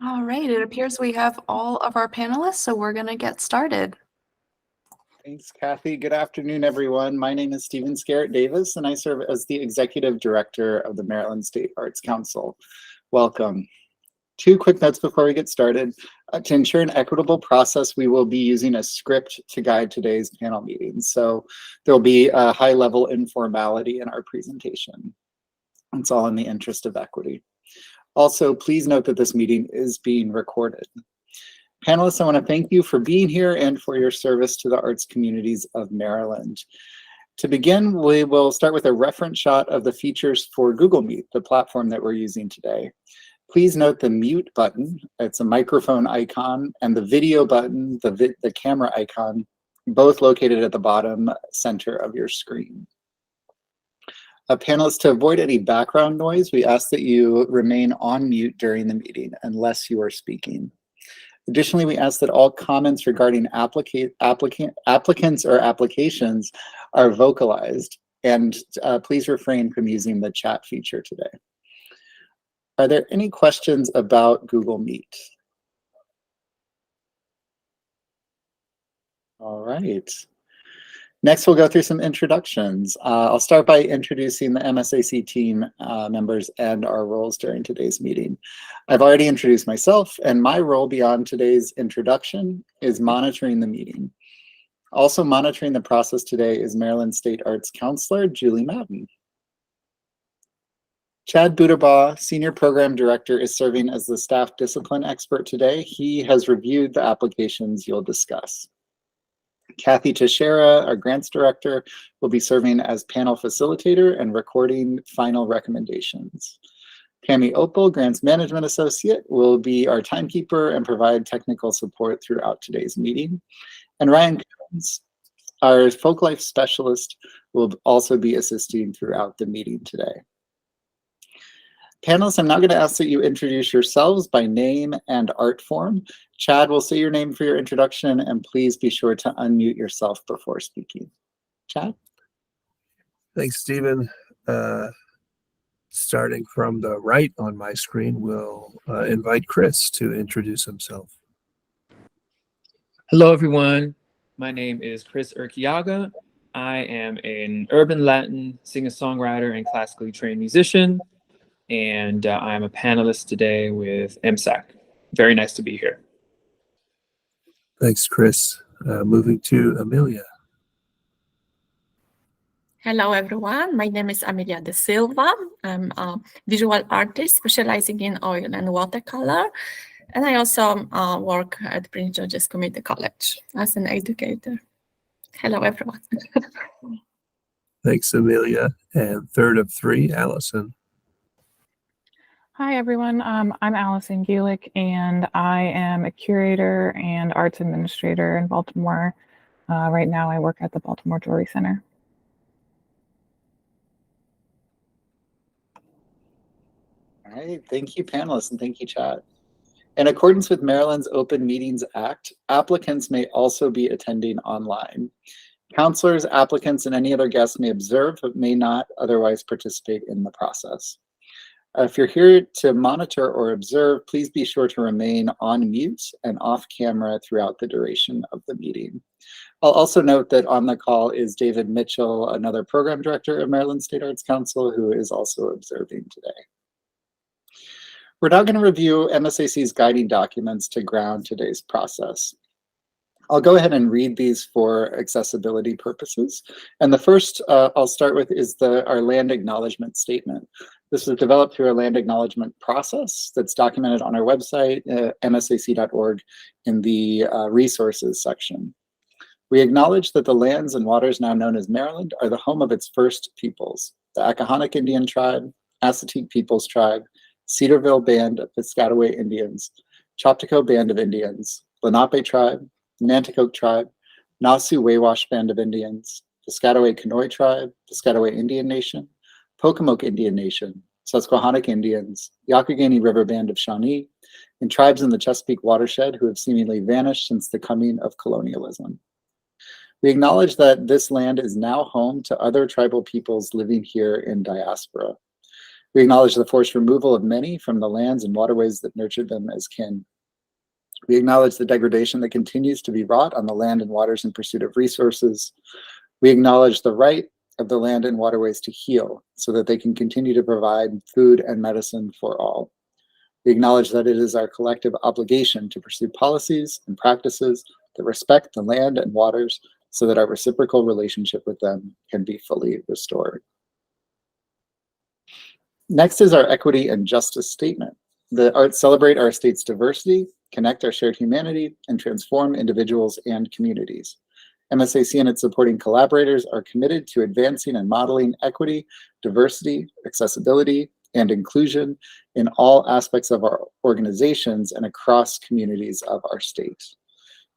All right, it appears we have all of our panelists, so we're going to get started. Thanks, Kathy. Good afternoon, everyone. My name is Stephen Scarrett Davis, and I serve as the Executive Director of the Maryland State Arts Council. Welcome. Two quick notes before we get started. To ensure an equitable process, we will be using a script to guide today's panel meetings. So there'll be a high-level informality in our presentation. It's all in the interest of equity. Also, please note that this meeting is being recorded. Panelists, I want to thank you for being here and for your service to the arts communities of Maryland. To begin, we will start with a reference shot of the features for Google Meet, the platform that we're using today. Please note the mute button, it's a microphone icon, and the video button, the camera icon, both located at the bottom center of your screen. Panelists, to avoid any background noise, we ask that you remain on mute during the meeting unless you are speaking. Additionally, we ask that all comments regarding applicants or applications are vocalized, and please refrain from using the chat feature today. Are there any questions about Google Meet? All right. Next, we'll go through some introductions. I'll start by introducing the MSAC team members and our roles during today's meeting. I've already introduced myself, and my role beyond today's introduction is monitoring the meeting. Also monitoring the process today is Maryland State Arts Counselor, Julie Madden. Chad Budabaugh, Senior Program Director, is serving as the staff discipline expert today. He has reviewed the applications you'll discuss. Kathy Teixeira, our grants director, will be serving as panel facilitator and recording final recommendations. Tammy Opal, grants management associate, will be our timekeeper and provide technical support throughout today's meeting. And Ryan Coons, our Folklife specialist, will also be assisting throughout the meeting today. Panelists, I'm now going to ask that you introduce yourselves by name and art form. Chad will say your name for your introduction, and please be sure to unmute yourself before speaking. Chad? Thanks, Stephen. Starting from the right on my screen, we'll invite Chris to introduce himself. Hello, everyone. My name is Chris Urquiaga. I am an urban Latin singer-songwriter and classically trained musician, and I'm a panelist today with MSAC. Very nice to be here. Thanks, Chris. Moving to Amelia. Hello, everyone. My name is Amelia De Silva. I'm a visual artist specializing in oil and watercolor. And I also work at Prince George's Community College as an educator. Hello, everyone. Thanks, Amelia. And third of three, Allison. Hi, everyone. I'm Allison Gulick, and I am a curator and arts administrator in Baltimore. Right now, I work at the Baltimore Jewelry Center. All right, thank you, panelists, and thank you, Chad. In accordance with Maryland's Open Meetings Act, applicants may also be attending online. Counselors, applicants, and any other guests may observe but may not otherwise participate in the process. If you're here to monitor or observe, please be sure to remain on mute and off camera throughout the duration of the meeting. I'll also note that on the call is David Mitchell, another program director of Maryland State Arts Council, who is also observing today. We're now going to review MSAC's guiding documents to ground today's process. I'll go ahead and read these for accessibility purposes. And the first I'll start with is our land acknowledgement statement. This was developed through a land acknowledgement process that's documented on our website, msac.org, in the resources section. We acknowledge that the lands and waters now known as Maryland are the home of its first peoples, the Accahonac Indian Tribe, Assateague Peoples Tribe, Cedarville Band of Piscataway Indians, Chopticot Band of Indians, Lenape Tribe, Nanticoke Tribe, Nasu Wawash Band of Indians, Piscataway Conoy Tribe, Piscataway Indian Nation, Pocomoke Indian Nation, Susquehannock Indians, Youghiogheny River Band of Shawnee, and tribes in the Chesapeake watershed who have seemingly vanished since the coming of colonialism. We acknowledge that this land is now home to other tribal peoples living here in diaspora. We acknowledge the forced removal of many from the lands and waterways that nurtured them as kin. We acknowledge the degradation that continues to be wrought on the land and waters in pursuit of resources. We acknowledge the right of the land and waterways to heal so that they can continue to provide food and medicine for all. We acknowledge that it is our collective obligation to pursue policies and practices that respect the land and waters so that our reciprocal relationship with them can be fully restored. Next is our equity and justice statement. The arts celebrate our state's diversity, connect our shared humanity, and transform individuals and communities. MSAC and its supporting collaborators are committed to advancing and modeling equity, diversity, accessibility, and inclusion in all aspects of our organizations and across communities of our state.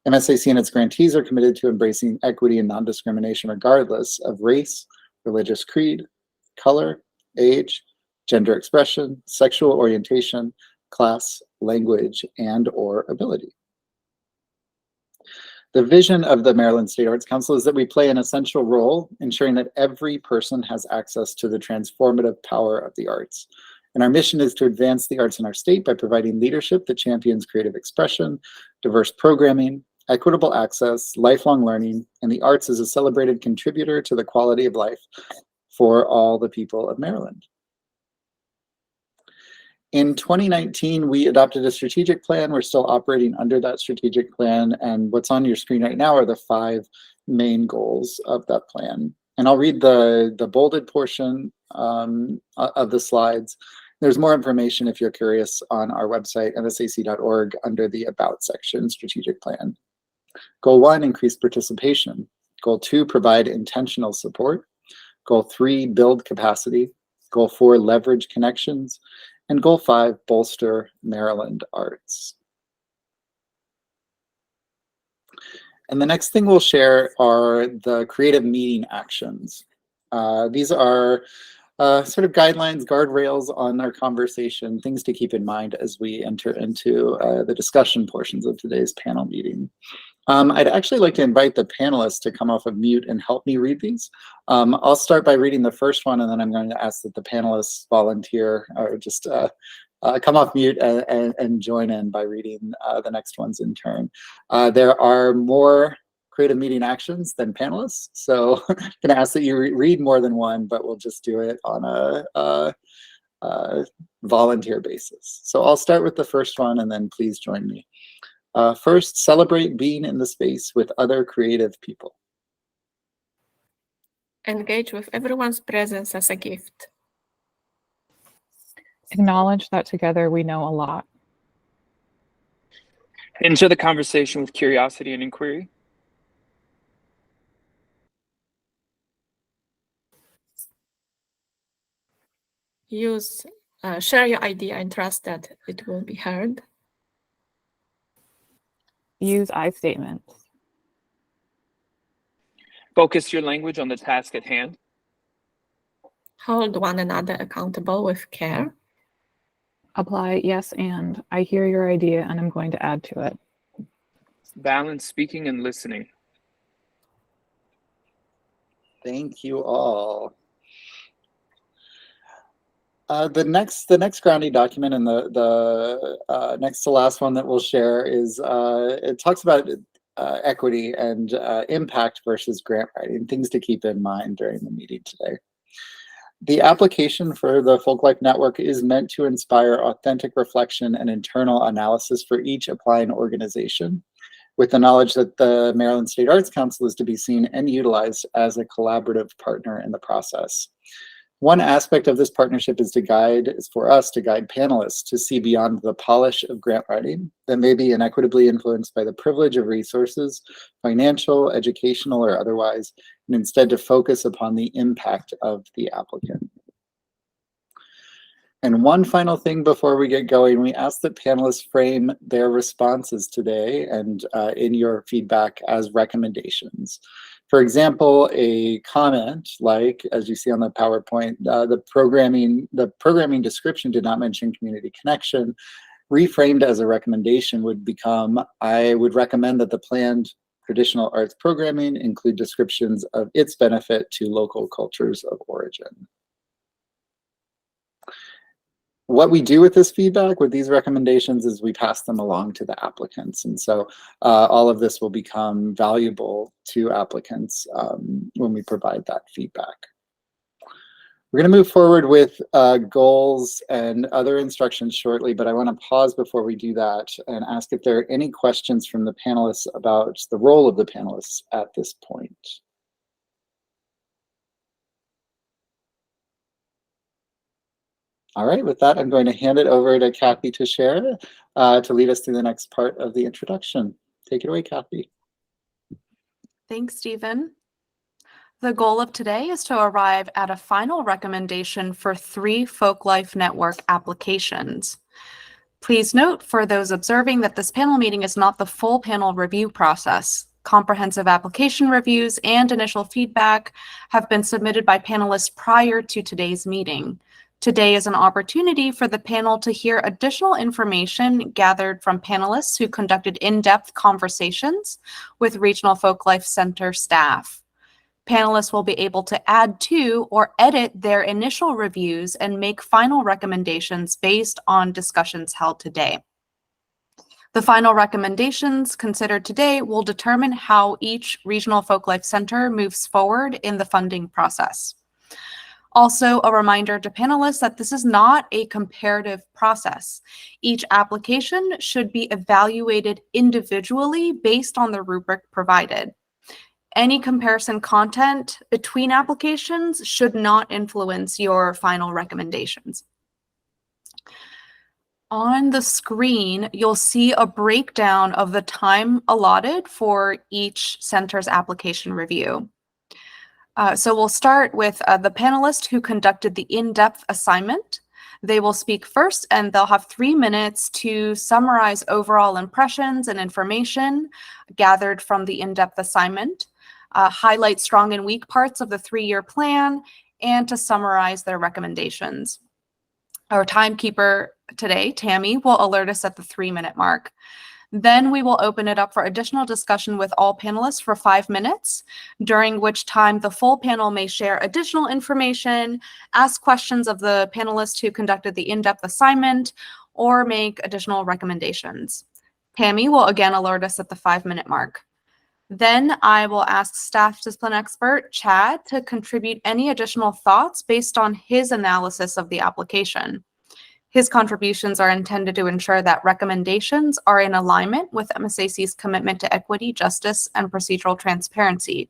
MSAC and its grantees are committed to embracing equity and non-discrimination regardless of race, religious creed, color, age, gender expression, sexual orientation, class, language, and/or ability. The vision of the Maryland State Arts Council is that we play an essential role ensuring that every person has access to the transformative power of the arts. And our mission is to advance the arts in our state by providing leadership that champions creative expression, diverse programming, equitable access, lifelong learning, and the arts as a celebrated contributor to the quality of life for all the people of Maryland. In 2019, we adopted a strategic plan. We're still operating under that strategic plan. And what's on your screen right now are the 5 main goals of that plan. And I'll read the bolded portion of the slides. There's more information if you're curious on our website, msac.org, under the About section, strategic plan. Goal 1, increase participation. Goal 2, provide intentional support. Goal 3, build capacity. Goal 4, leverage connections. And goal 5, bolster Maryland arts. And the next thing we'll share are the creative meeting actions. These are sort of guidelines, guardrails on our conversation, things to keep in mind as we enter into the discussion portions of today's panel meeting. I'd actually like to invite the panelists to come off of mute and help me read these. I'll start by reading the first one, and then I'm going to ask that the panelists volunteer or just come off mute and join in by reading the next ones in turn. There are more creative meeting actions than panelists, so I'm going to ask that you read more than one, but we'll just do it on a volunteer basis. So I'll start with the first one, and then please join me. First, celebrate being in the space with other creative people. Engage with everyone's presence as a gift. Acknowledge that together we know a lot. Enter the conversation with curiosity and inquiry. Share your idea and trust that it will be heard. Use I statements. Focus your language on the task at hand. Hold one another accountable with care. Apply yes and. I hear your idea and I'm going to add to it. Balance speaking and listening. Thank you all. The next grounding document and the next to last one that we'll share is it talks about equity and impact versus grant writing, things to keep in mind during the meeting today. The application for the Folklife Network is meant to inspire authentic reflection and internal analysis for each applying organization, with the knowledge that the Maryland State Arts Council is to be seen and utilized as a collaborative partner in the process. One aspect of this partnership is for us to guide panelists to see beyond the polish of grant writing that may be inequitably influenced by the privilege of resources, financial, educational, or otherwise, and instead to focus upon the impact of the applicant. And one final thing before we get going, we ask that panelists frame their responses today and in your feedback as recommendations. For example, a comment like, as you see on the PowerPoint, the programming description did not mention community connection, reframed as a recommendation would become, I would recommend that the planned traditional arts programming include descriptions of its benefit to local cultures of origin. what we do with this feedback, with these recommendations, is we pass them along to the applicants. And so all of this will become valuable to applicants when we provide that feedback. We're going to move forward with goals and other instructions shortly, but I want to pause before we do that and ask if there are any questions from the panelists about the role of the panelists at this point. All right, with that, I'm going to hand it over to Kathy to share to lead us through the next part of the introduction. Take it away, Kathy. Thanks, Stephen. The goal of today is to arrive at a final recommendation for 3 Folklife Network applications. Please note for those observing that this panel meeting is not the full panel review process. Comprehensive application reviews and initial feedback have been submitted by panelists prior to today's meeting. Today is an opportunity for the panel to hear additional information gathered from panelists who conducted in-depth conversations with Regional Folklife Center staff. Panelists will be able to add to or edit their initial reviews and make final recommendations based on discussions held today. The final recommendations considered today will determine how each Regional Folklife Center moves forward in the funding process. Also, a reminder to panelists that this is not a comparative process. Each application should be evaluated individually based on the rubric provided. Any comparison content between applications should not influence your final recommendations. On the screen, you'll see a breakdown of the time allotted for each center's application review. So we'll start with the panelist who conducted the in-depth assignment. They will speak first, and they'll have 3 minutes to summarize overall impressions and information gathered from the in-depth assignment, highlight strong and weak parts of the 3-year plan, and to summarize their recommendations. Our timekeeper today, Tammy, will alert us at the 3-minute mark. Then we will open it up for additional discussion with all panelists for 5 minutes, during which time the full panel may share additional information, ask questions of the panelists who conducted the in-depth assignment, or make additional recommendations. Tammy will again alert us at the 5-minute mark. Then I will ask staff discipline expert Chad to contribute any additional thoughts based on his analysis of the application. His contributions are intended to ensure that recommendations are in alignment with MSAC's commitment to equity, justice, and procedural transparency.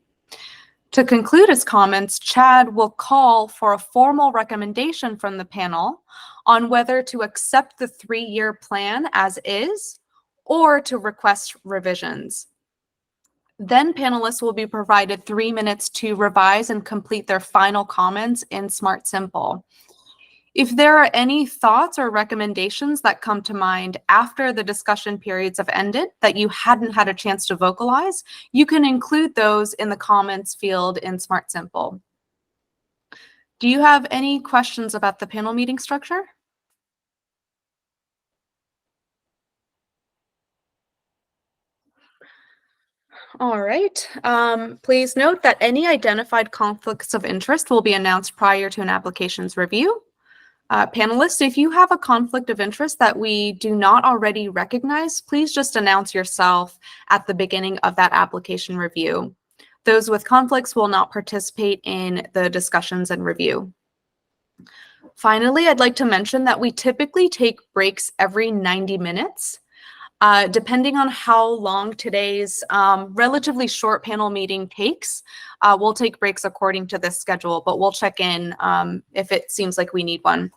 To conclude his comments, Chad will call for a formal recommendation from the panel on whether to accept the 3-year plan as is or to request revisions. Then panelists will be provided 3 minutes to revise and complete their final comments in Smart Simple. If there are any thoughts or recommendations that come to mind after the discussion periods have ended that you hadn't had a chance to vocalize, you can include those in the comments field in Smart Simple. Do you have any questions about the panel meeting structure? All right. Please note that any identified conflicts of interest will be announced prior to an application's review. Panelists, if you have a conflict of interest that we do not already recognize, please just announce yourself at the beginning of that application review. Those with conflicts will not participate in the discussions and review. Finally, I'd like to mention that we typically take breaks every 90 minutes. Depending on how long today's relatively short panel meeting takes, we'll take breaks according to this schedule, but we'll check in if it seems like we need one.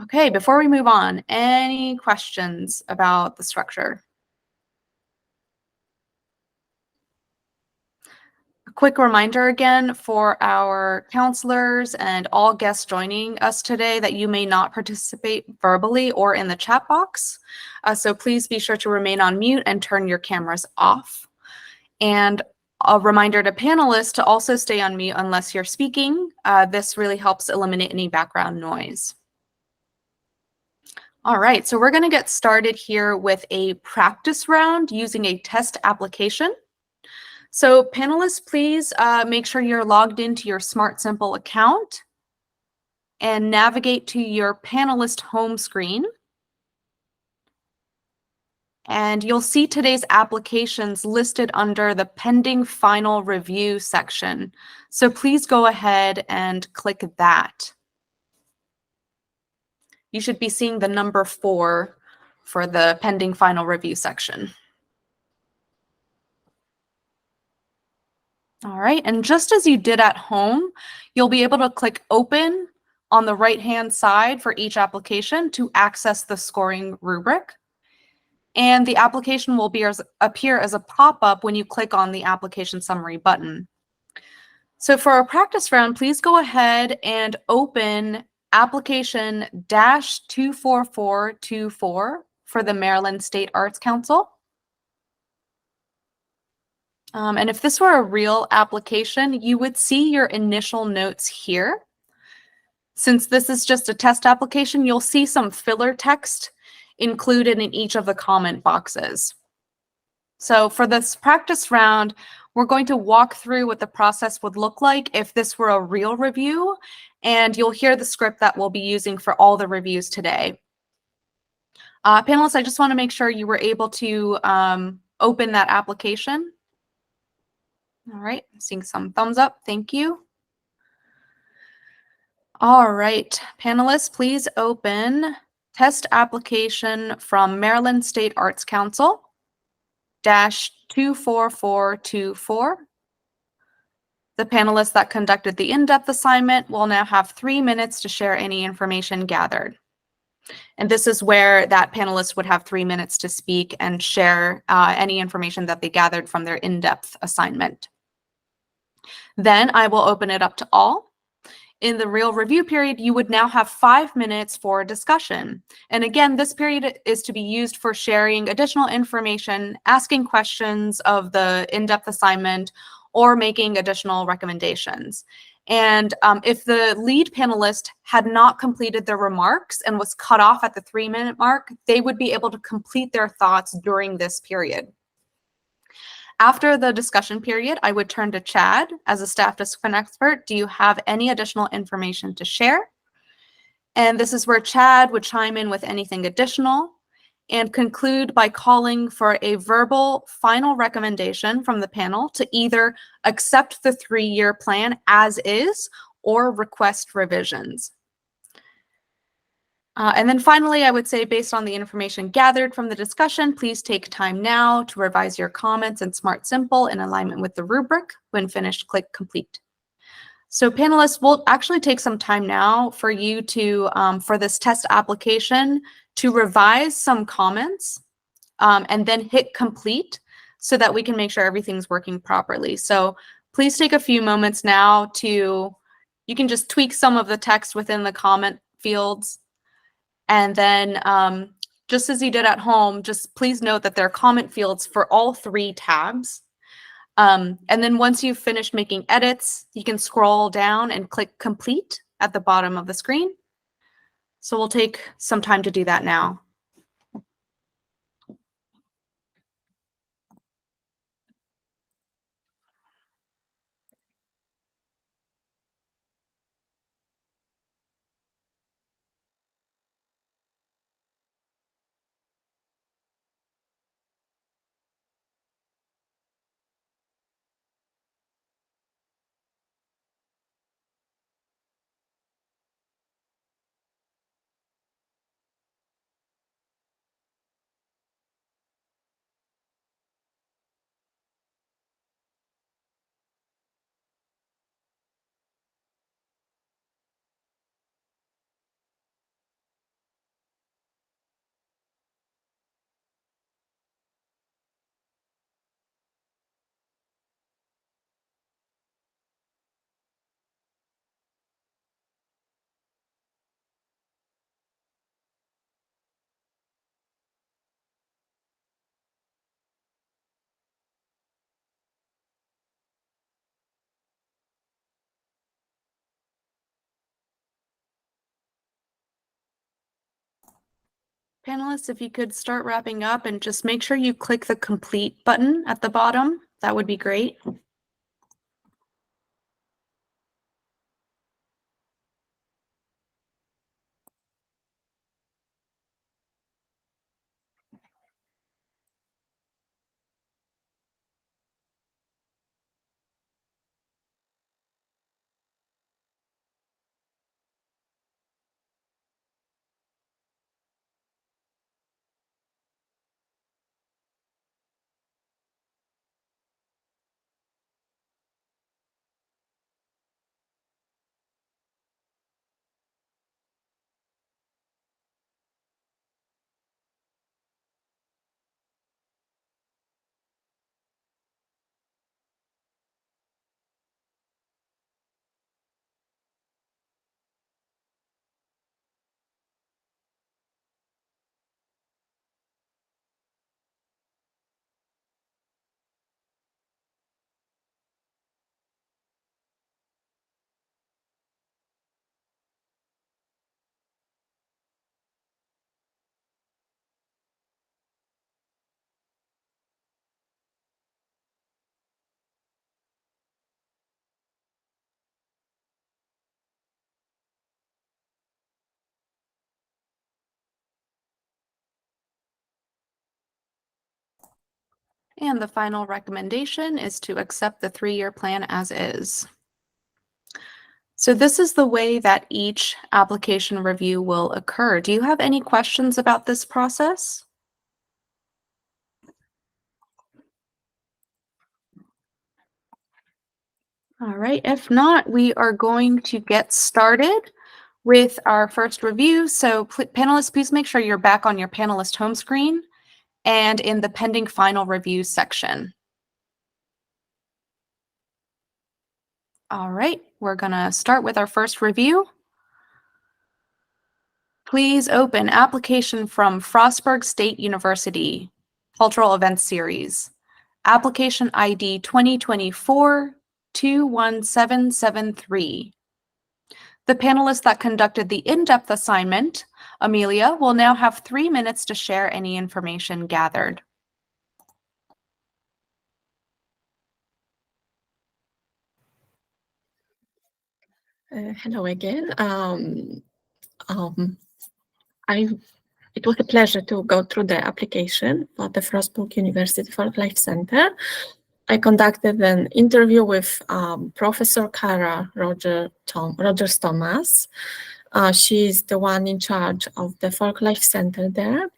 Okay, before we move on, any questions about the structure? A quick reminder again for our counselors and all guests joining us today that you may not participate verbally or in the chat box. So please be sure to remain on mute and turn your cameras off. And a reminder to panelists to also stay on mute unless you're speaking. This really helps eliminate any background noise. All right, so we're going to get started here with a practice round using a test application. So panelists, please make sure you're logged into your Smart Simple account. and navigate to your panelist home screen. And you'll see today's applications listed under the pending final review section. So please go ahead and click that. You should be seeing the number 4 for the pending final review section. All right, and just as you did at home, you'll be able to click open on the right-hand side for each application to access the scoring rubric. And the application will appear as a pop-up when you click on the application summary button. So for a practice round, please go ahead and open application -24424 for the Maryland State Arts Council. And if this were a real application, you would see your initial notes here. Since this is just a test application, you'll see some filler text included in each of the comment boxes. So for this practice round, we're going to walk through what the process would look like if this were a real review, and you'll hear the script that we'll be using for all the reviews today. Panelists, I just want to make sure you were able to open that application. All right, seeing some thumbs up. Thank you. All right, panelists, please open test application from Maryland State Arts Council -24424. The panelists that conducted the in-depth assignment will now have 3 minutes to share any information gathered. And this is where that panelist would have 3 minutes to speak and share any information that they gathered from their in-depth assignment. Then I will open it up to all. In the real review period, you would now have 5 minutes for discussion. And again, this period is to be used for sharing additional information, asking questions of the in-depth assignment, or making additional recommendations. And if the lead panelist had not completed their remarks and was cut off at the 3-minute mark, they would be able to complete their thoughts during this period. After the discussion period, I would turn to Chad as a staff discipline expert. Do you have any additional information to share? And this is where Chad would chime in with anything additional and conclude by calling for a verbal final recommendation from the panel to either accept the 3-year plan as is or request revisions. And then finally, I would say, based on the information gathered from the discussion, please take time now to revise your comments in Smart Simple in alignment with the rubric. When finished, click complete. So panelists, we'll actually take some time now for you to, for this test application, to revise some comments and then hit complete so that we can make sure everything's working properly. So please take a few moments now to, you can just tweak some of the text within the comment fields. And then just as you did at home, just please note that there are comment fields for all 3 tabs. And then once you've finished making edits, you can scroll down and click complete at the bottom of the screen. So we'll take some time to do that now. Panelists, if you could start wrapping up and just make sure you click the complete button at the bottom, that would be great. And the final recommendation is to accept the 3-year plan as is. So this is the way that each application review will occur. Do you have any questions about this process? All right, if not, we are going to get started with our first review. So panelists, please make sure you're back on your panelist home screen and in the pending final review section. All right, we're gonna start with our first review. Please open application from Frostburg State University, Cultural Events Series. Application ID 2024-21773. The panelist that conducted the in-depth assignment, Amelia, will now have 3 minutes to share any information gathered. Hello again. It was a pleasure to go through the application for the Frostburg University Folklife Center. I conducted an interview with Professor Kara Rogers Thomas. She's the one in charge of the Folklife Center there.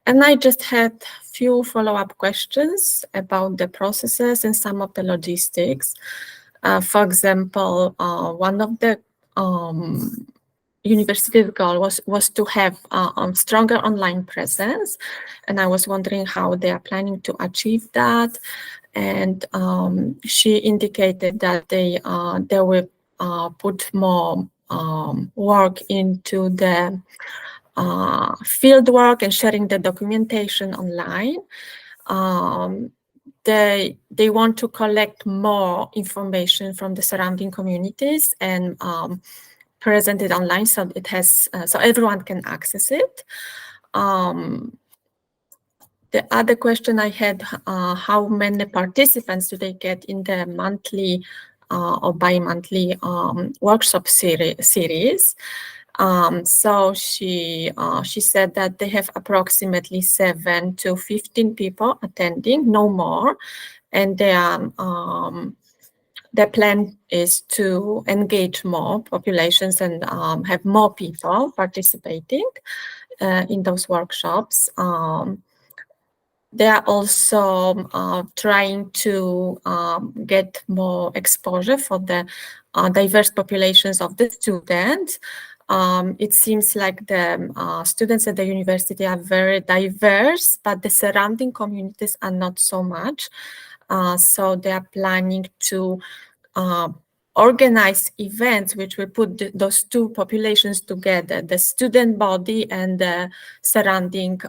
And I just had few follow-up questions about the processes and some of the logistics. For example, one of the university's goal was to have a stronger online presence, and I was wondering how they are planning to achieve that. And she indicated that they will put more work into the field work and sharing the documentation online. They want to collect more information from the surrounding communities and present it online, so it has so everyone can access it. The other question I had, how many participants do they get in the monthly or bi-monthly workshop series? So she said that they have approximately 7 to 15 people attending, no more, and their plan is to engage more populations and have more people participating in those workshops. They are also trying to get more exposure for the diverse populations of the students. It seems like the students at the university are very diverse, but the surrounding communities are not so much. So they are planning to organize events which will put those two populations together, the student body and the surrounding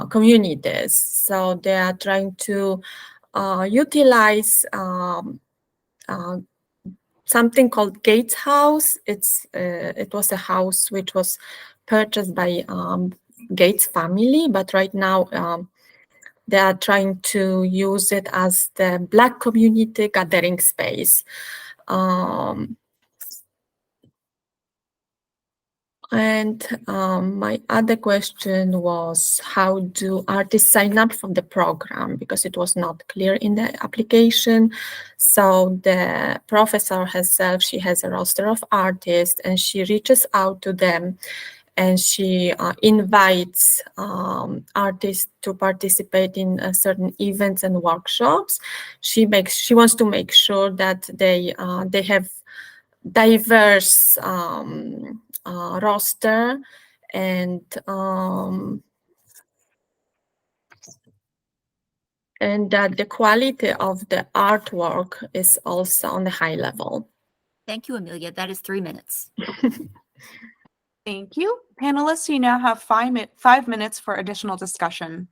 communities. So they are trying to utilize something called Gates House. It was a house which was purchased by Gates family, but right now they are trying to use it as the Black community gathering space. My other question was, how do artists sign up for the program? Because it was not clear in the application. So the professor herself, she has a roster of artists and she reaches out to them and she invites artists to participate in certain events and workshops. She wants to make sure that they have diverse roster and that the quality of the artwork is also on the high level. Thank you, Amelia. That is 3 minutes. Thank you. Panelists, you now have 5 minutes for additional discussion.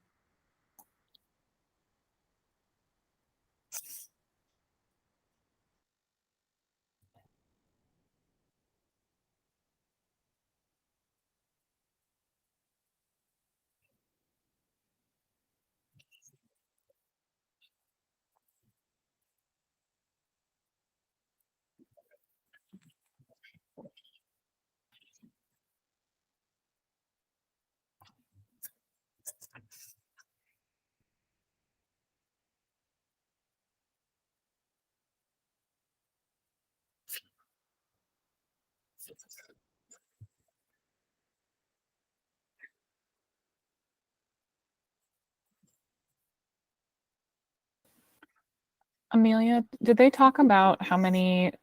Amelia, did they talk about how many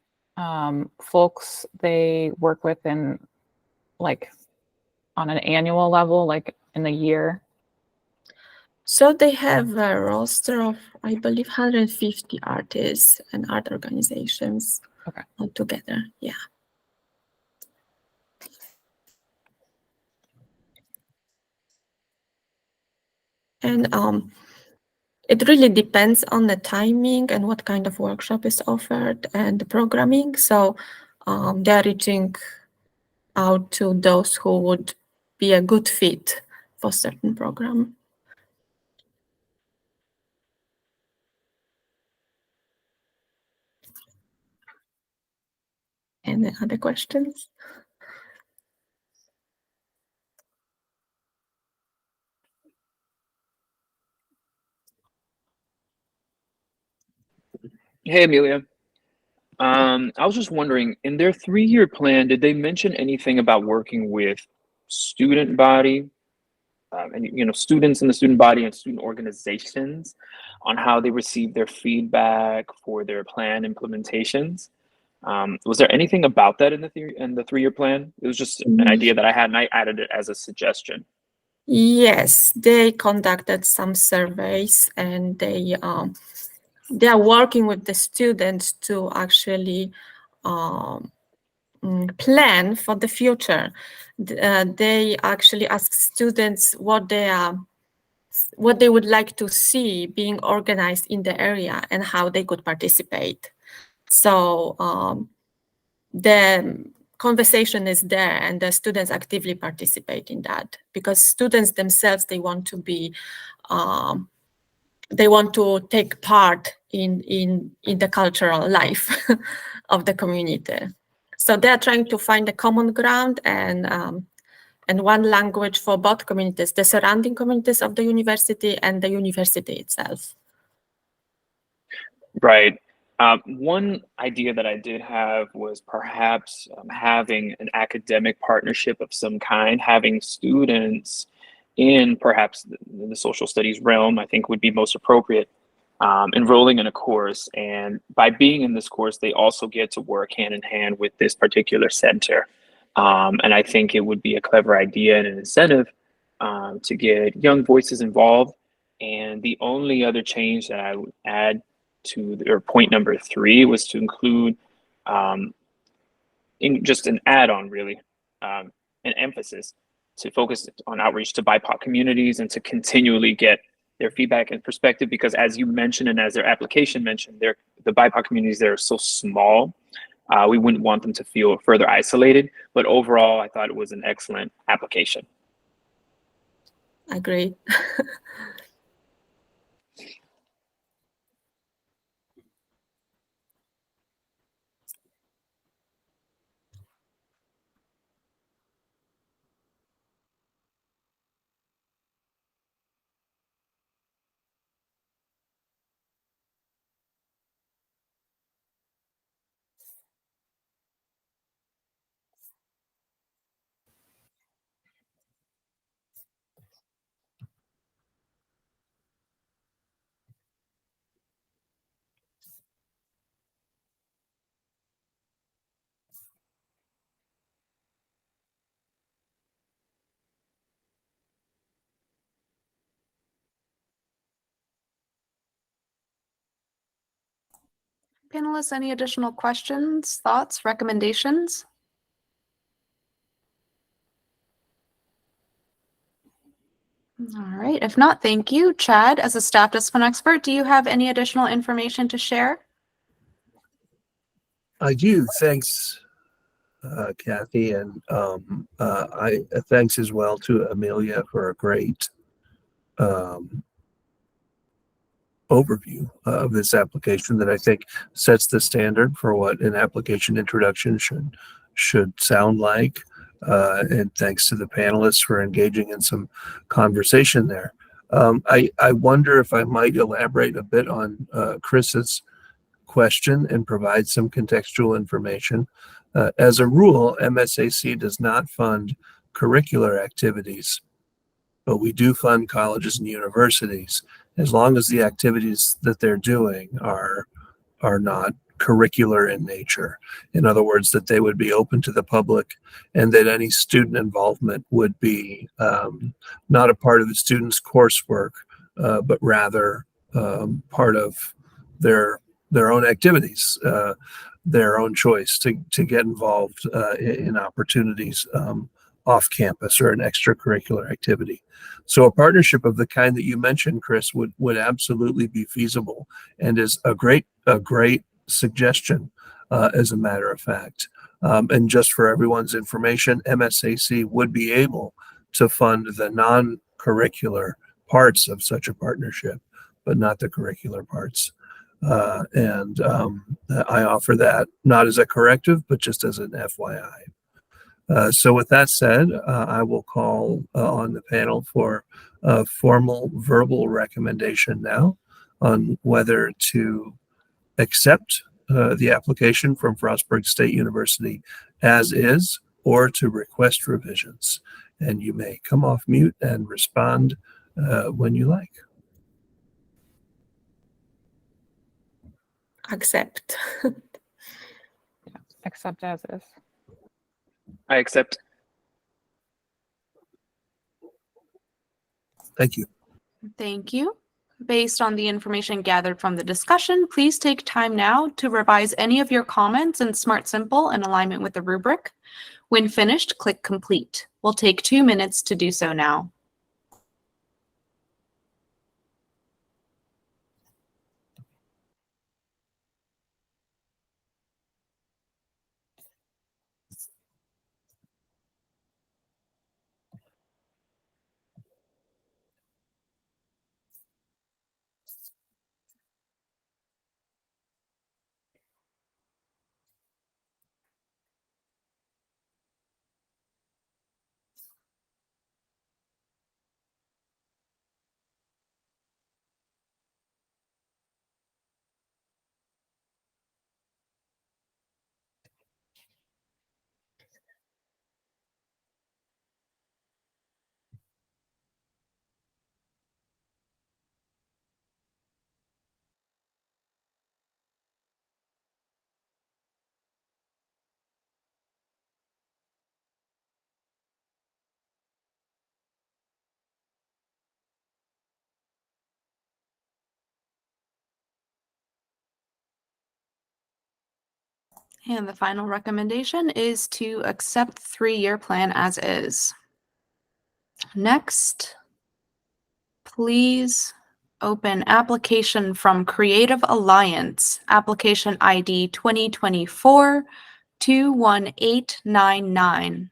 folks they work with in, like, on an annual level, like in the year? So they have a roster of, I believe, 150 artists and art organizations altogether. Yeah. And it really depends on the timing and what kind of workshop is offered and the programming. So they're reaching out to those who would be a good fit for certain program. Any other questions? Hey, Amelia. I was just wondering, in their 3-year plan, did they mention anything about working with student body, and students in the student body and student organizations on how they receive their feedback for their plan implementations? Was there anything about that in the 3-year plan? It was just an idea that I had, and I added it as a suggestion. Yes, they conducted some surveys, and they are working with the students to actually plan for the future. They actually ask students what they would like to see being organized in the area and how they could participate. So the conversation is there, and the students actively participate in that, because students themselves, they want to take part in the cultural life of the community. So they're trying to find a common ground and one language for both communities, the surrounding communities of the university and the university itself. Right. One idea that I did have was perhaps having an academic partnership of some kind, having students in perhaps the social studies realm, I think would be most appropriate, enrolling in a course. And by being in this course, they also get to work hand in hand with this particular center. And I think it would be a clever idea and an incentive to get young voices involved. And the only other change that I would add to or point number 3 was to include in just an add-on, really, an emphasis to focus on outreach to BIPOC communities and to continually get their feedback and perspective, because as you mentioned and as their application mentioned, the BIPOC communities there are so small. We wouldn't want them to feel further isolated, but overall, I thought it was an excellent application. Agreed. Panelists, any additional questions, thoughts, recommendations? All right, if not, thank you. Chad, as a staff discipline expert, do you have any additional information to share? I do. Thanks, Kathy, and thanks as well to Amelia for a great overview of this application that I think sets the standard for what an application introduction should sound like. And thanks to the panelists for engaging in some conversation there. I wonder if I might elaborate a bit on Chris's question and provide some contextual information. As a rule, MSAC does not fund curricular activities, but we do fund colleges and universities as long as the activities that they're doing are not curricular in nature. In other words, that they would be open to the public and that any student involvement would be not a part of the student's coursework, but rather part of their own activities, their own choice to get involved in opportunities off campus or an extracurricular activity. So a partnership of the kind that you mentioned, Chris, would absolutely be feasible and is a great suggestion, as a matter of fact. And just for everyone's information, MSAC would be able to fund the non-curricular parts of such a partnership, but not the curricular parts. And I offer that not as a corrective, but just as an FYI. So with that said, I will call on the panel for a formal verbal recommendation now on whether to accept the application from Frostburg State University as is or to request revisions. And you may come off mute and respond when you like. Accept. Accept as is. I accept. Thank you. Thank you. Based on the information gathered from the discussion, please take time now to revise any of your comments in Smart Simple in alignment with the rubric. When finished, click Complete. We'll take 2 minutes to do so now. And the final recommendation is to accept 3-year plan as is. Next, please open application from Creative Alliance, application ID 2024-21899.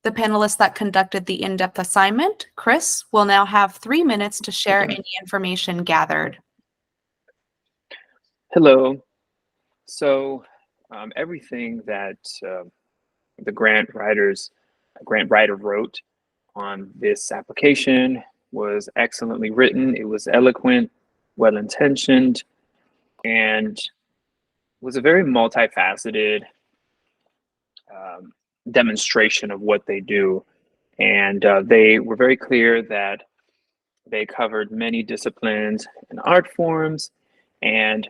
The panelists that conducted the in-depth assignment, Chris, will now have 3 minutes to share any information gathered. Hello. So everything that the grant writer wrote on this application was excellently written. It was eloquent, well-intentioned, and was a very multifaceted demonstration of what they do. And they were very clear that they covered many disciplines and art forms. And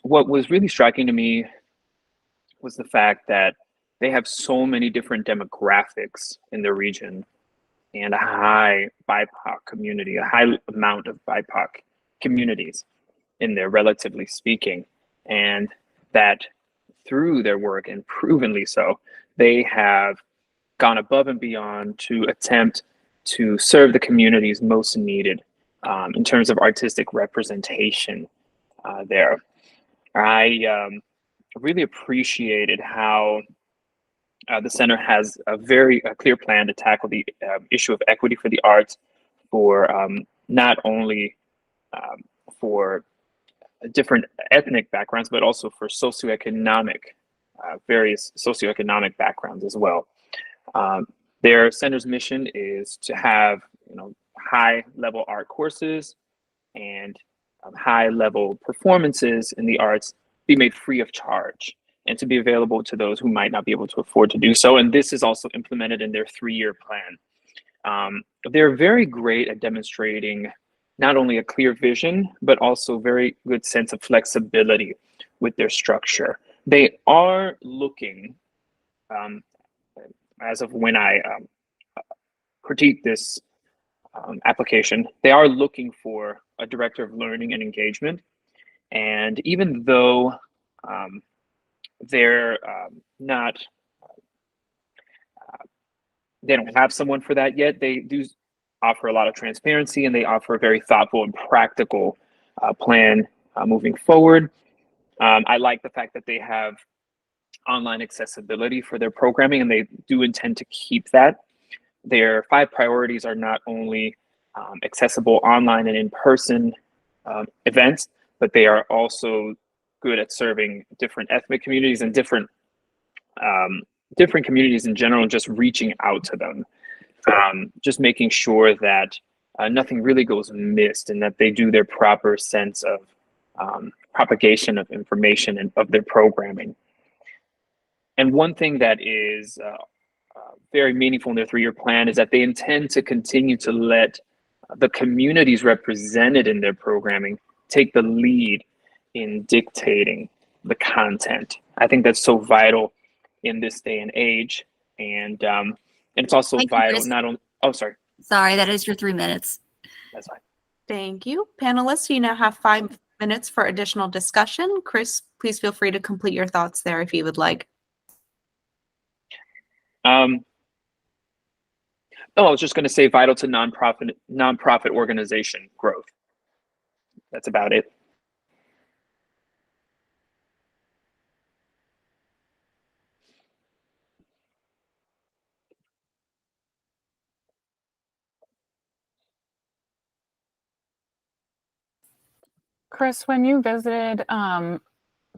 what was really striking to me was the fact that they have so many different demographics in the region and a high BIPOC community, a high amount of BIPOC communities in there, relatively speaking. And that through their work, and provenly so, they have gone above and beyond to attempt to serve the communities most needed in terms of artistic representation there. I really appreciated how the center has a very clear plan to tackle the issue of equity for the arts for not only for different ethnic backgrounds, but also for various socioeconomic backgrounds as well. Their center's mission is to have high-level art courses and high-level performances in the arts be made free of charge. and to be available to those who might not be able to afford to do so. And this is also implemented in their 3-year plan. They're very great at demonstrating not only a clear vision, but also very good sense of flexibility with their structure. They are looking, as of when I critique this application, they are looking for a director of learning and engagement. And even though they're not, they don't have someone for that yet, they do offer a lot of transparency, and they offer a very thoughtful and practical plan moving forward. I like the fact that they have online accessibility for their programming, and they do intend to keep that. Their 5 priorities are not only accessible online and in-person events, but they are also good at serving different ethnic communities and different communities in general, and just reaching out to them. Just making sure that nothing really goes missed, and that they do their proper sense of propagation of information and of their programming. And one thing that is very meaningful in their 3-year plan is that they intend to continue to let the communities represented in their programming take the lead in dictating the content. I think that's so vital in this day and age. And it's also Thank you, vital, Chris. not only, oh, sorry, Sorry, that is your 3 minutes. that's fine. Thank you. Panelists, you now have 5 minutes for additional discussion. Chris, please feel free to complete your thoughts there if you would like. I was just going to say vital to nonprofit organization growth. That's about it. Chris, when you visited,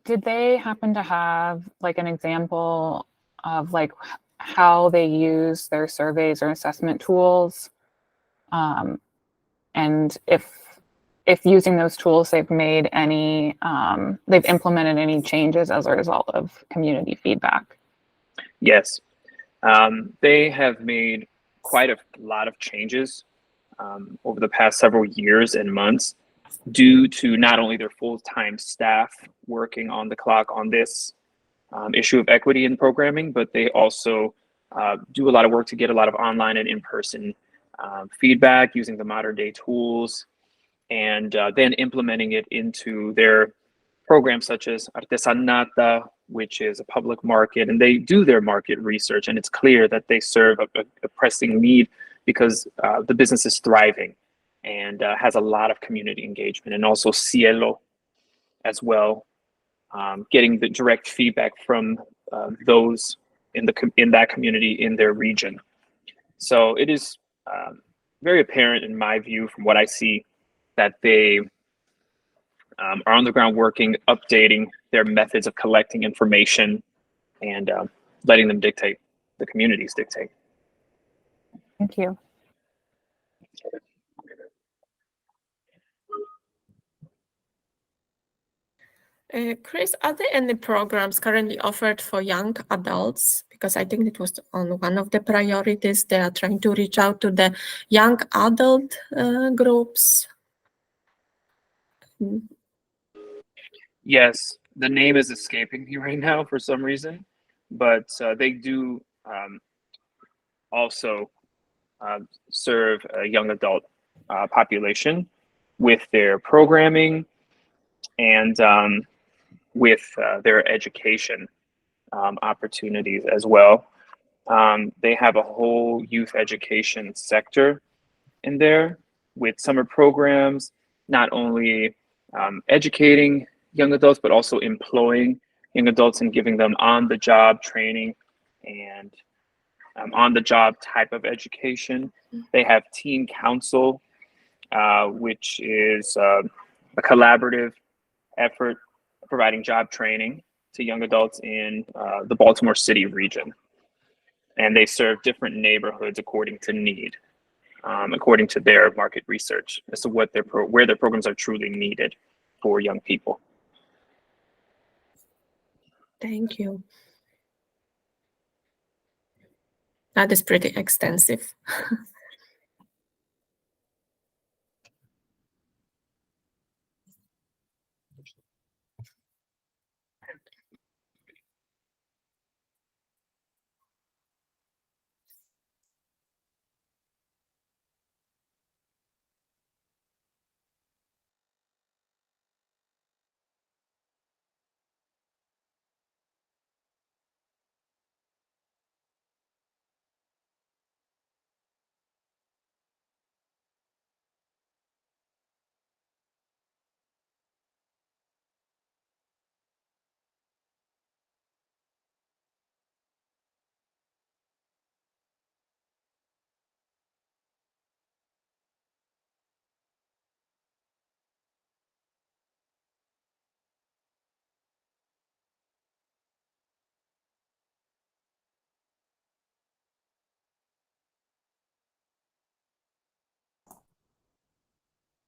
did they happen to have like an example of like how they use their surveys or assessment tools? And if using those tools, they've made any, they've implemented any changes as a result of community feedback? Yes, they have made quite a lot of changes over the past several years and months, due to not only their full-time staff working on the clock on this issue of equity in programming, but they also do a lot of work to get a lot of online and in-person feedback using the modern day tools, and then implementing it into their programs such as Artesanata, which is a public market, and they do their market research, and it's clear that they serve a pressing need because the business is thriving and has a lot of community engagement. And also Cielo as well, getting the direct feedback from those in that community in their region. So it is very apparent in my view, from what I see, that they are on the ground working, updating their methods of collecting information, and letting them dictate, the communities dictate. Thank you. Chris, are there any programs currently offered for young adults? Because I think it was on one of the priorities. They are trying to reach out to the young adult groups. Yes, the name is escaping me right now for some reason, but they do also serve a young adult population with their programming and with their education opportunities as well. They have a whole youth education sector in there with summer programs, not only educating young adults, but also employing young adults and giving them on-the-job training and on-the-job type of education. They have Teen Council, which is a collaborative effort providing job training to young adults in the Baltimore City region. And they serve different neighborhoods according to need, according to their market research as to what where their programs are truly needed for young people. Thank you. That is pretty extensive.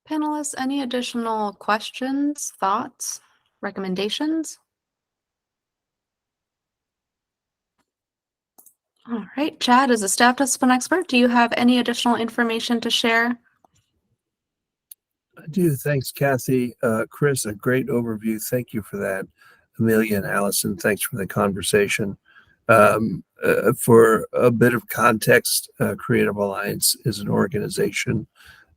Panelists, any additional questions, thoughts, recommendations? All right, Chad, as a staff discipline expert, do you have any additional information to share? I do. Thanks, Kathy. Chris, a great overview. Thank you for that. Amelia and Allison, thanks for the conversation. For a bit of context, Creative Alliance is an organization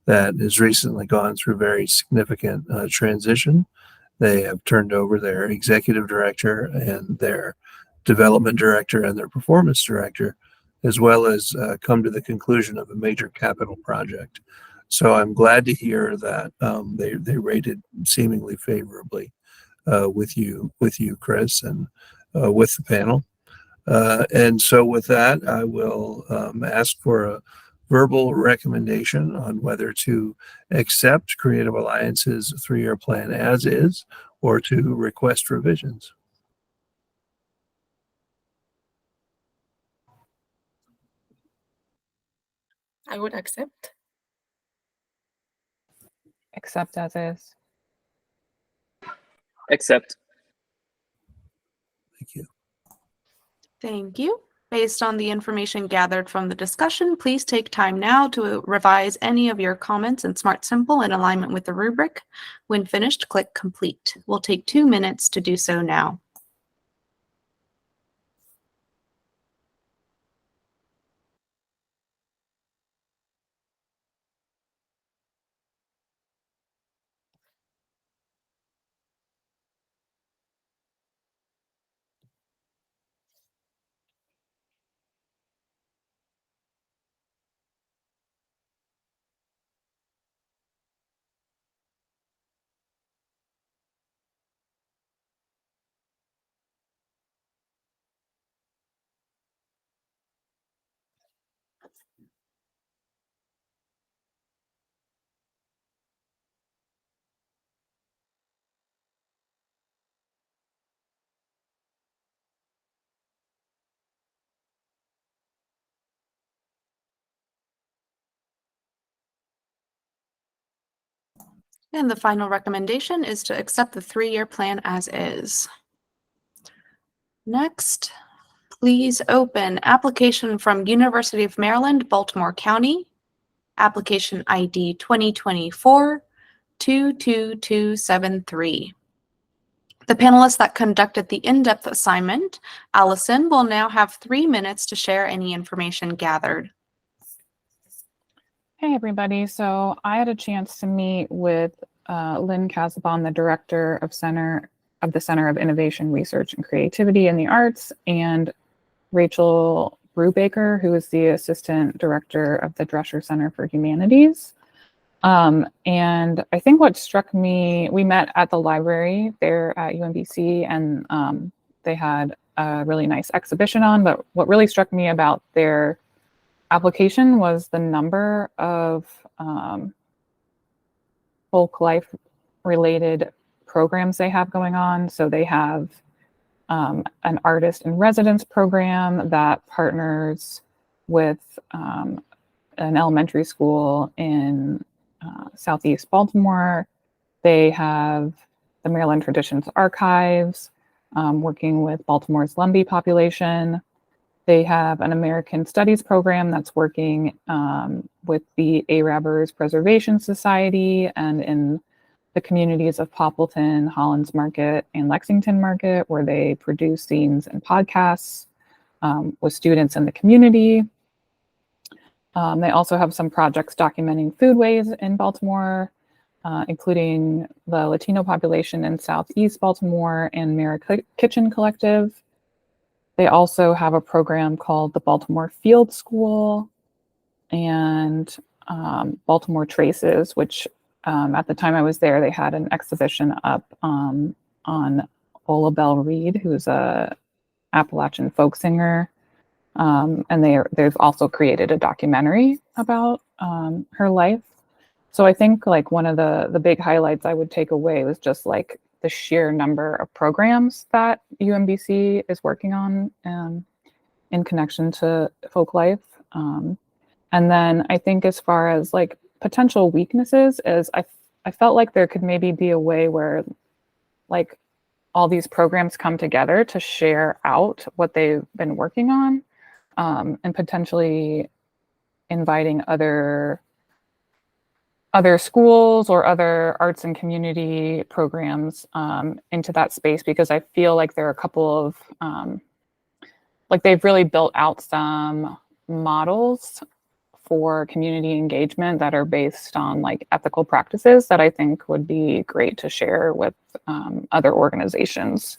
that has recently gone through very significant transition. They have turned over their executive director and their development director and their performance director, as well as come to the conclusion of a major capital project. So I'm glad to hear that they rated seemingly favorably with you, Chris, and with the panel. And so with that, I will ask for a verbal recommendation on whether to accept Creative Alliance's 3-year plan as is or to request revisions. I would accept. Accept as is. Accept. Thank you. Thank you. Based on the information gathered from the discussion, please take time now to revise any of your comments in Smart Simple in alignment with the rubric. When finished, click Complete. We'll take 2 minutes to do so now. And the final recommendation is to accept the 3-year plan as is. Next, please open application from University of Maryland, Baltimore County, application ID 2024-22273. The panelists that conducted the in-depth assignment, Allison, will now have 3 minutes to share any information gathered. Hey, everybody. So I had a chance to meet with Lynn Casabon, the director of the Center of Innovation, Research, and Creativity in the Arts, and Rachel Brubaker, who is the assistant director of the Drescher Center for Humanities. And I think what struck me, we met at the library there at UMBC, and they had a really nice exhibition on, but what really struck me about their application was the number of Folklife related programs they have going on. So they have an artist in residence program that partners with an elementary school in Southeast Baltimore. They have the Maryland Traditions Archives. working with Baltimore's Lumbee population. They have an American Studies program that's working with the Arabers Preservation Society and in the communities of Poppleton, Hollands Market, and Lexington Market, where they produce zines and podcasts with students in the community. They also have some projects documenting foodways in Baltimore, including the Latino population in Southeast Baltimore and Mara Kitchen Collective. They also have a program called the Baltimore Field School and Baltimore Traces, which at the time I was there, they had an exhibition up on Ola Belle Reed, who's a Appalachian folk singer. And they've also created a documentary about her life. So I think like one of the big highlights I would take away was just like the sheer number of programs that UMBC is working on in connection to folk life. And then I think as far as like potential weaknesses is I felt like there could maybe be a way where like all these programs come together to share out what they've been working on, and potentially inviting other schools or other arts and community programs into that space, because I feel like there are a couple of like they've really built out some models for community engagement that are based on like ethical practices that I think would be great to share with other organizations.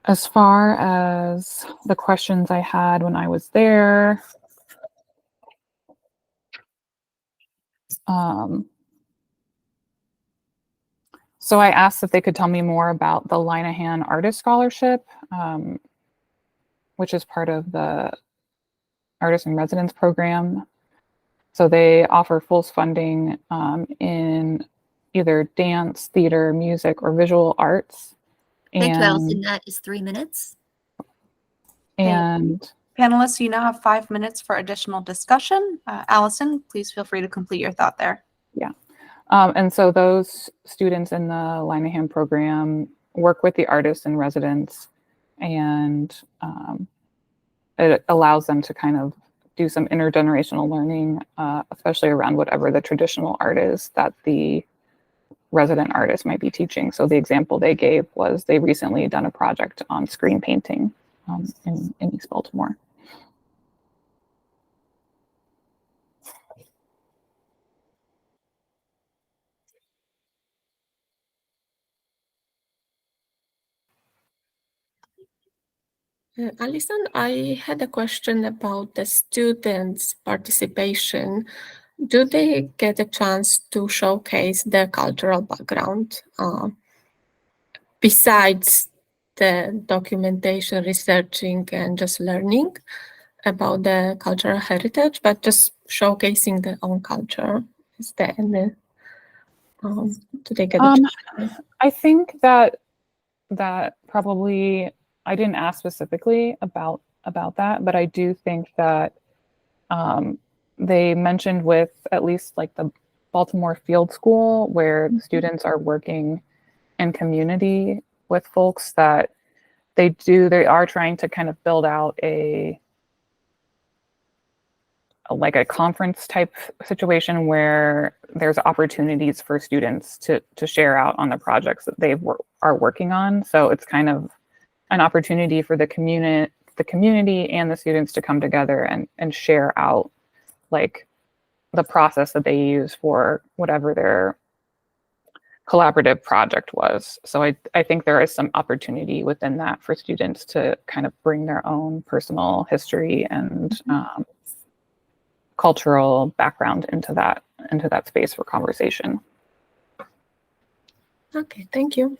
As far as the questions I had when I was there, so I asked if they could tell me more about the Linehan Artist Scholarship, which is part of the Artist in Residence program. So they offer full funding in either dance, theater, music, or visual arts. Thank you, Allison. That is 3 minutes. And Panelists, you now have 5 minutes for additional discussion. Allison, please feel free to complete your thought there. yeah. And so those students in the Linehan program work with the artists in residence, and it allows them to kind of do some intergenerational learning, especially around whatever the traditional art is that the resident artist might be teaching. So the example they gave was they recently done a project on screen painting in East Baltimore. Alison, I had a question about the students' participation. Do they get a chance to showcase their cultural background besides the documentation, researching, and just learning about the cultural heritage, but just showcasing their own culture? Is there any? Do they get a chance? I think that probably I didn't ask specifically about that, but I do think that they mentioned with at least like the Baltimore Field School, where students are working in community with folks, that they are trying to kind of build out a conference type situation where there's opportunities for students to share out on the projects that they are working on. So it's kind of an opportunity for the community and the students to come together and share out like the process that they use for whatever their collaborative project was. So I think there is some opportunity within that for students to kind of bring their own personal history and cultural background into that space for conversation. Okay, thank you.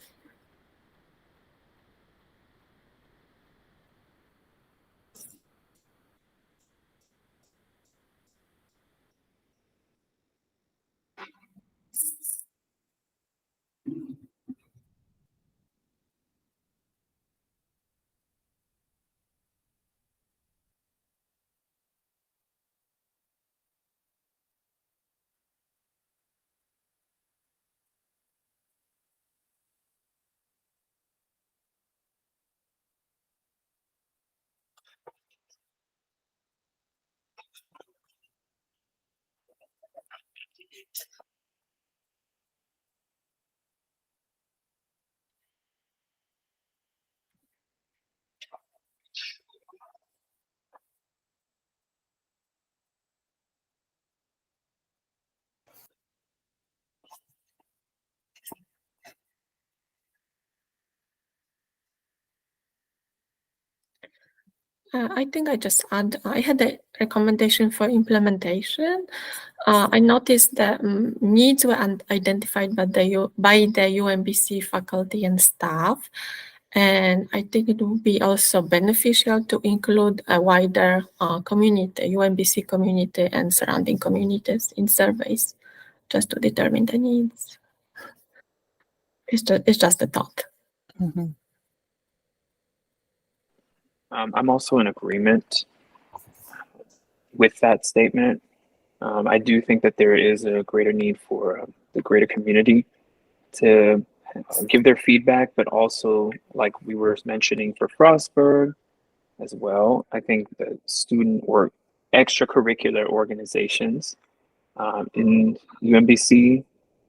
I think I just add, I had a recommendation for implementation. I noticed that needs were identified by the UMBC faculty and staff. And I think it would be also beneficial to include a wider community, UMBC community and surrounding communities in surveys, just to determine the needs. It's just a thought. Mm-hmm. I'm also in agreement with that statement. I do think that there is a greater need for the greater community to give their feedback, but also, like we were mentioning for Frostburg as well, I think the student or extracurricular organizations in UMBC,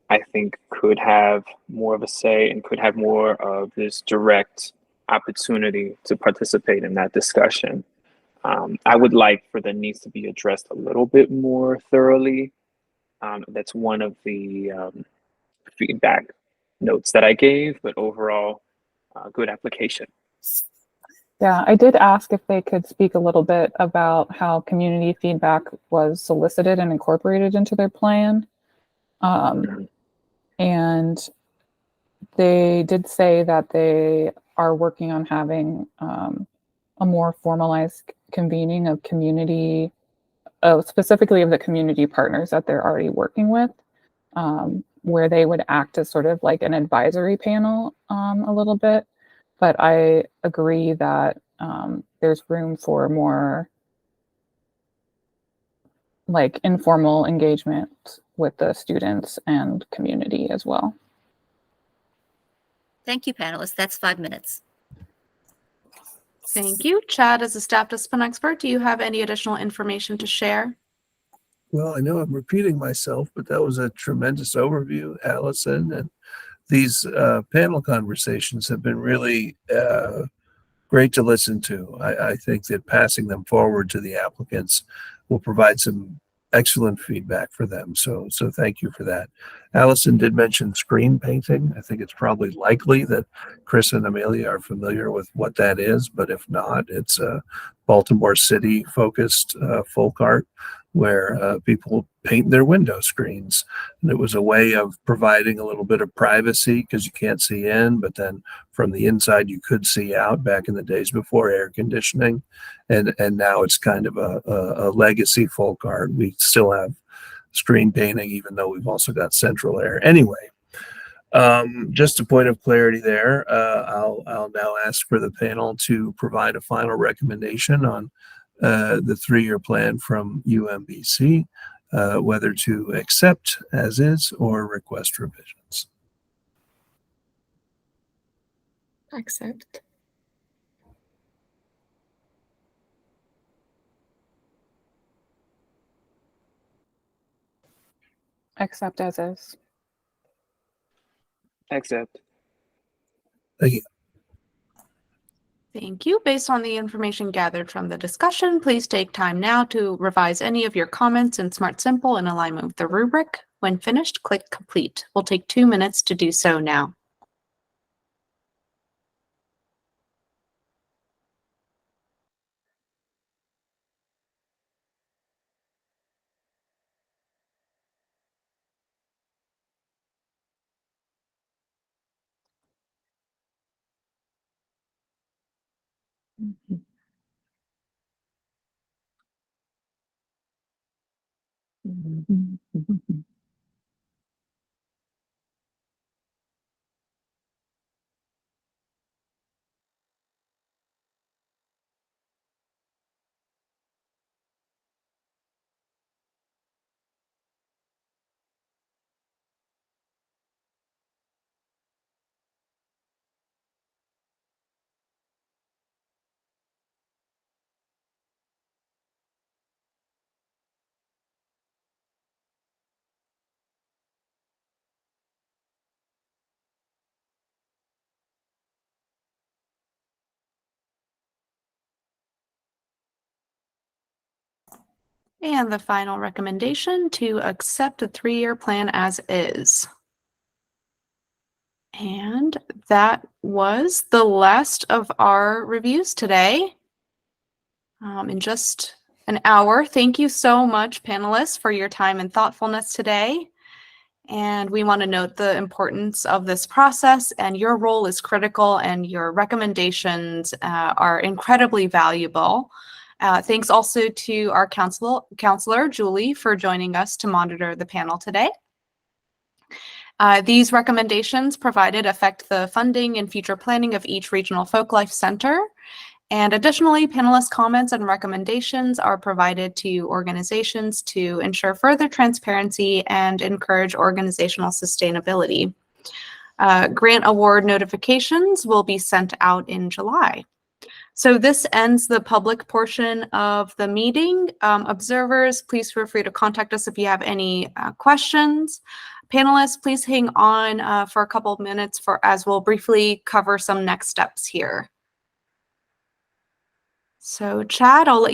I think could have more of a say and could have more of this direct opportunity to participate in that discussion. I would like for the needs to be addressed a little bit more thoroughly. That's one of the feedback notes that I gave, but overall, good application. Yeah, I did ask if they could speak a little bit about how community feedback was solicited and incorporated into their plan. And they did say that they are working on having a more formalized convening of community, specifically of the community partners that they're already working with, where they would act as sort of like an advisory panel a little bit. But I agree that there's room for more like informal engagement with the students and community as well. Thank you, panelists. That's 5 minutes. Thank you. Chad, as a staff discipline expert, do you have any additional information to share? Well, I know I'm repeating myself, but that was a tremendous overview, Allison. And these panel conversations have been really great to listen to. I think that passing them forward to the applicants will provide some excellent feedback for them. So thank you for that. Allison did mention screen painting. I think it's probably likely that Chris and Amelia are familiar with what that is, but if not, it's a Baltimore City focused folk art where people paint their window screens. And it was a way of providing a little bit of privacy because you can't see in, but then from the inside you could see out back in the days before air conditioning. And now it's kind of a legacy folk art. We still have screen painting, even though we've also got central air. Anyway, just a point of clarity there. I'll now ask for the panel to provide a final recommendation on the 3-year plan from UMBC, whether to accept as is or request revisions. Accept. Accept as is. Accept. Thank you. Thank you. Based on the information gathered from the discussion, please take time now to revise any of your comments in Smart Simple in alignment with the rubric. When finished, click Complete. We'll take 2 minutes to do so now. And the final recommendation to accept the 3-year plan as is. And that was the last of our reviews today. in just an hour. Thank you so much, panelists, for your time and thoughtfulness today. And we want to note the importance of this process, and your role is critical, and your recommendations are incredibly valuable. Thanks also to our counselor, Julie, for joining us to monitor the panel today. These recommendations provided affect the funding and future planning of each regional Folklife Center. And additionally, panelist comments and recommendations are provided to organizations to ensure further transparency and encourage organizational sustainability. Grant award notifications will be sent out in July. So this ends the public portion of the meeting. Observers, please feel free to contact us if you have any questions. Panelists, please hang on for a couple of minutes as we'll briefly cover some next steps here. So Chad, I'll let you